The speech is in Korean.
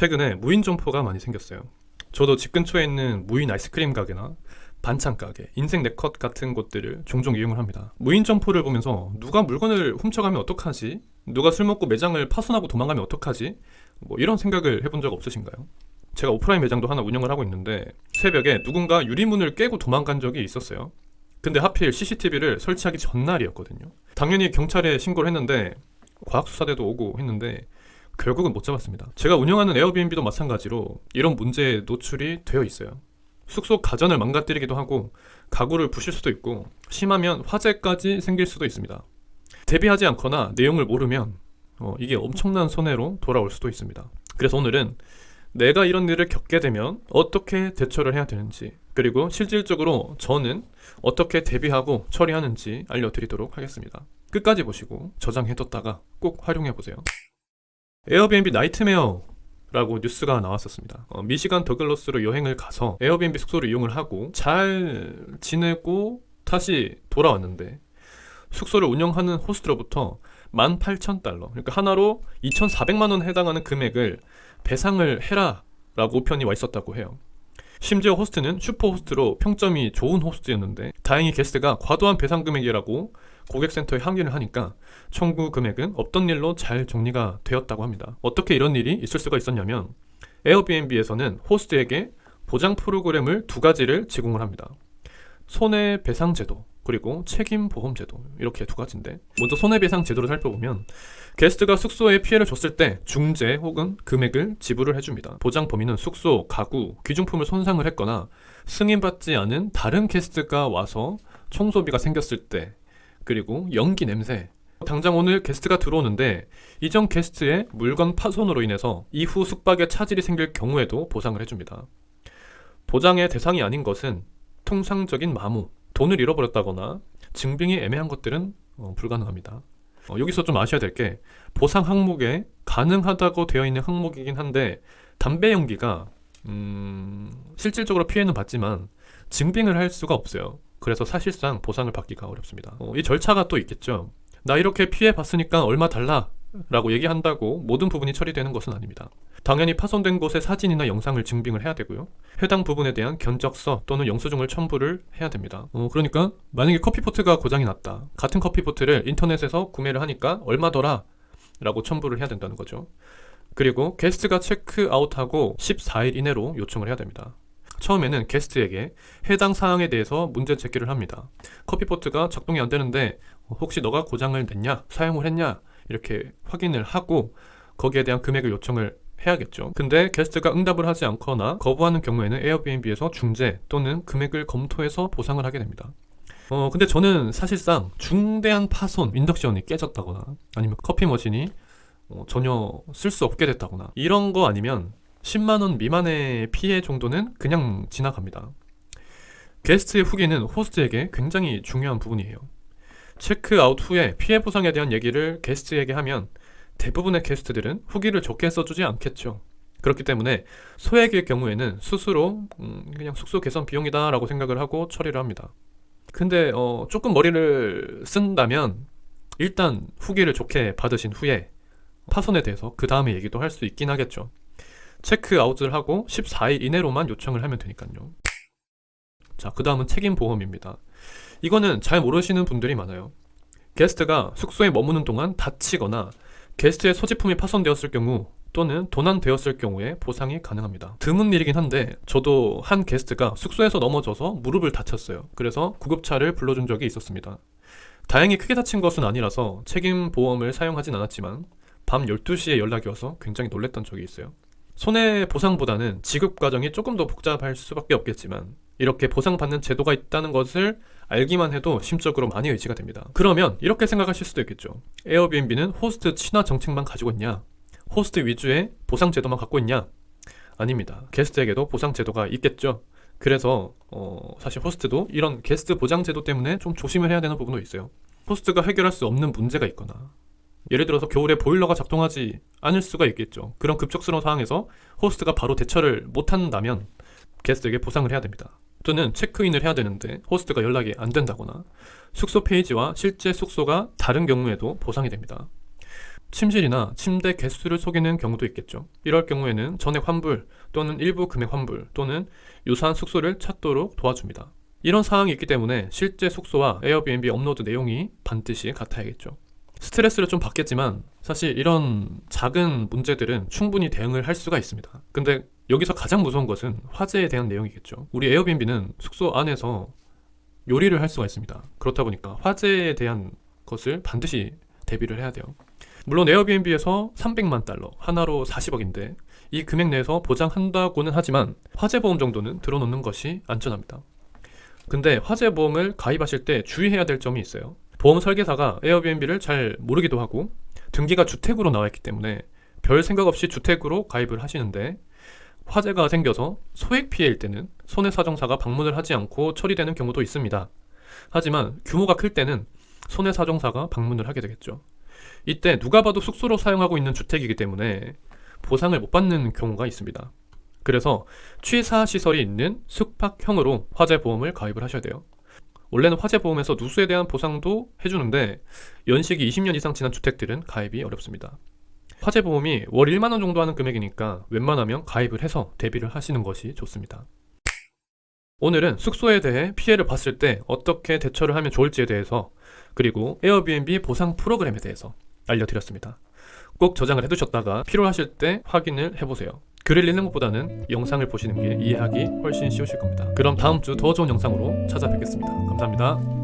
최근에 무인 점포가 많이 생겼어요. 저도 집 근처에 있는 무인 아이스크림 가게나 반찬 가게, 인생 네컷 같은 곳들을 종종 이용을 합니다. 무인 점포를 보면서 누가 물건을 훔쳐가면 어떡하지? 누가 술 먹고 매장을 파손하고 도망가면 어떡하지? 뭐 이런 생각을 해본 적 없으신가요? 제가 오프라인 매장도 하나 운영을 하고 있는데 새벽에 누군가 유리문을 깨고 도망간 적이 있었어요. 근데 하필 CCTV를 설치하기 전날이었거든요. 당연히 경찰에 신고를 했는데 과학수사대도 오고 했는데 결국은 못 잡았습니다. 제가 운영하는 에어비앤비도 마찬가지로 이런 문제에 노출이 되어 있어요. 숙소 가전을 망가뜨리기도 하고 가구를 부실 수도 있고 심하면 화재까지 생길 수도 있습니다. 대비하지 않거나 내용을 모르면 이게 엄청난 손해로 돌아올 수도 있습니다. 그래서 오늘은 내가 이런 일을 겪게 되면 어떻게 대처를 해야 되는지, 그리고 실질적으로 저는 어떻게 대비하고 처리하는지 알려드리도록 하겠습니다. 끝까지 보시고 저장해뒀다가 꼭 활용해보세요. 에어비앤비 나이트메어라고 뉴스가 나왔었습니다. 미시간 더글러스로 여행을 가서 에어비앤비 숙소를 이용을 하고 잘 지내고 다시 돌아왔는데 숙소를 운영하는 호스트로부터 18,000달러, 그러니까 하나로 2,400만원에 해당하는 금액을 배상을 해라 라고 편이 와 있었다고 해요. 심지어 호스트는 슈퍼 호스트로 평점이 좋은 호스트였는데 다행히 게스트가 과도한 배상 금액이라고 고객센터에 항의를 하니까 청구 금액은 없던 일로 잘 정리가 되었다고 합니다. 어떻게 이런 일이 있을 수가 있었냐면 에어비앤비에서는 호스트에게 보장 프로그램을 두 가지를 제공을 합니다. 손해배상 제도 그리고 책임보험 제도, 이렇게 두 가지인데 먼저 손해배상 제도를 살펴보면 게스트가 숙소에 피해를 줬을 때 중재 혹은 금액을 지불을 해줍니다. 보장 범위는 숙소, 가구, 귀중품을 손상을 했거나 승인받지 않은 다른 게스트가 와서 청소비가 생겼을 때, 그리고 연기 냄새, 당장 오늘 게스트가 들어오는데 이전 게스트의 물건 파손으로 인해서 이후 숙박에 차질이 생길 경우에도 보상을 해줍니다. 보장의 대상이 아닌 것은 통상적인 마모, 돈을 잃어버렸다거나 증빙이 애매한 것들은 불가능합니다. 여기서 좀 아셔야 될 게 보상 항목에 가능하다고 되어 있는 항목이긴 한데 담배 연기가 실질적으로 피해는 받지만 증빙을 할 수가 없어요. 그래서 사실상 보상을 받기가 어렵습니다. 이 절차가 또 있겠죠. 나 이렇게 피해 봤으니까 얼마 달라 라고 얘기한다고 모든 부분이 처리되는 것은 아닙니다. 당연히 파손된 곳의 사진이나 영상을 증빙을 해야 되고요. 해당 부분에 대한 견적서 또는 영수증을 첨부를 해야 됩니다. 그러니까 만약에 커피포트가 고장이 났다. 같은 커피포트를 인터넷에서 구매를 하니까 얼마더라 라고 첨부를 해야 된다는 거죠. 그리고 게스트가 체크아웃하고 14일 이내로 요청을 해야 됩니다. 처음에는 게스트에게 해당 사항에 대해서 문제 제기를 합니다. 커피포트가 작동이 안 되는데 혹시 너가 고장을 냈냐? 사용을 했냐? 이렇게 확인을 하고 거기에 대한 금액을 요청을 해야겠죠. 근데 게스트가 응답을 하지 않거나 거부하는 경우에는 에어비앤비에서 중재 또는 금액을 검토해서 보상을 하게 됩니다. 근데 저는 사실상 중대한 파손, 인덕션이 깨졌다거나 아니면 커피 머신이 전혀 쓸 수 없게 됐다거나 이런 거 아니면 10만원 미만의 피해 정도는 그냥 지나갑니다. 게스트의 후기는 호스트에게 굉장히 중요한 부분이에요. 체크아웃 후에 피해 보상에 대한 얘기를 게스트에게 하면 대부분의 게스트들은 후기를 좋게 써주지 않겠죠. 그렇기 때문에 소액의 경우에는 스스로 그냥 숙소 개선 비용이다 라고 생각을 하고 처리를 합니다. 근데 조금 머리를 쓴다면 일단 후기를 좋게 받으신 후에 파손에 대해서 그 다음에 얘기도 할 수 있긴 하겠죠. 체크아웃을 하고 14일 이내로만 요청을 하면 되니까요. 자, 그 다음은 책임보험입니다. 이거는 잘 모르시는 분들이 많아요. 게스트가 숙소에 머무는 동안 다치거나 게스트의 소지품이 파손되었을 경우 또는 도난되었을 경우에 보상이 가능합니다. 드문 일이긴 한데 저도 한 게스트가 숙소에서 넘어져서 무릎을 다쳤어요. 그래서 구급차를 불러준 적이 있었습니다. 다행히 크게 다친 것은 아니라서 책임보험을 사용하진 않았지만 밤 12시에 연락이 와서 굉장히 놀랬던 적이 있어요. 손해보상보다는 지급 과정이 조금 더 복잡할 수밖에 없겠지만 이렇게 보상받는 제도가 있다는 것을 알기만 해도 심적으로 많이 의지가 됩니다. 그러면 이렇게 생각하실 수도 있겠죠. 에어비앤비는 호스트 친화 정책만 가지고 있냐? 호스트 위주의 보상 제도만 갖고 있냐? 아닙니다. 게스트에게도 보상 제도가 있겠죠. 그래서 사실 호스트도 이런 게스트 보장 제도 때문에 좀 조심을 해야 되는 부분도 있어요. 호스트가 해결할 수 없는 문제가 있거나 예를 들어서 겨울에 보일러가 작동하지 않을 수가 있겠죠. 그런 급작스러운 상황에서 호스트가 바로 대처를 못한다면 게스트에게 보상을 해야 됩니다. 또는 체크인을 해야 되는데 호스트가 연락이 안 된다거나 숙소 페이지와 실제 숙소가 다른 경우에도 보상이 됩니다. 침실이나 침대 개수를 속이는 경우도 있겠죠. 이럴 경우에는 전액 환불 또는 일부 금액 환불 또는 유사한 숙소를 찾도록 도와줍니다. 이런 사항이 있기 때문에 실제 숙소와 에어비앤비 업로드 내용이 반드시 같아야겠죠. 스트레스를 좀 받겠지만 사실 이런 작은 문제들은 충분히 대응을 할 수가 있습니다. 근데 여기서 가장 무서운 것은 화재에 대한 내용이겠죠. 우리 에어비앤비는 숙소 안에서 요리를 할 수가 있습니다. 그렇다 보니까 화재에 대한 것을 반드시 대비를 해야 돼요. 물론 에어비앤비에서 300만 달러, 하나로 40억인데 이 금액 내에서 보장한다고는 하지만 화재보험 정도는 들어놓는 것이 안전합니다. 근데 화재보험을 가입하실 때 주의해야 될 점이 있어요. 보험 설계사가 에어비앤비를 잘 모르기도 하고 등기가 주택으로 나와 있기 때문에 별 생각 없이 주택으로 가입을 하시는데 화재가 생겨서 소액 피해일 때는 손해사정사가 방문을 하지 않고 처리되는 경우도 있습니다. 하지만 규모가 클 때는 손해사정사가 방문을 하게 되겠죠. 이때 누가 봐도 숙소로 사용하고 있는 주택이기 때문에 보상을 못 받는 경우가 있습니다. 그래서 취사시설이 있는 숙박형으로 화재보험을 가입을 하셔야 돼요. 원래는 화재보험에서 누수에 대한 보상도 해주는데 연식이 20년 이상 지난 주택들은 가입이 어렵습니다. 화재보험이 월 1만 원 정도 하는 금액이니까 웬만하면 가입을 해서 대비를 하시는 것이 좋습니다. 오늘은 숙소에 대해 피해를 봤을 때 어떻게 대처를 하면 좋을지에 대해서 그리고 에어비앤비 보상 프로그램에 대해서 알려드렸습니다. 꼭 저장을 해두셨다가 필요하실 때 확인을 해보세요. 글을 읽는 것보다는 영상을 보시는 게 이해하기 훨씬 쉬우실 겁니다. 그럼 다음 주 더 좋은 영상으로 찾아뵙겠습니다. 감사합니다.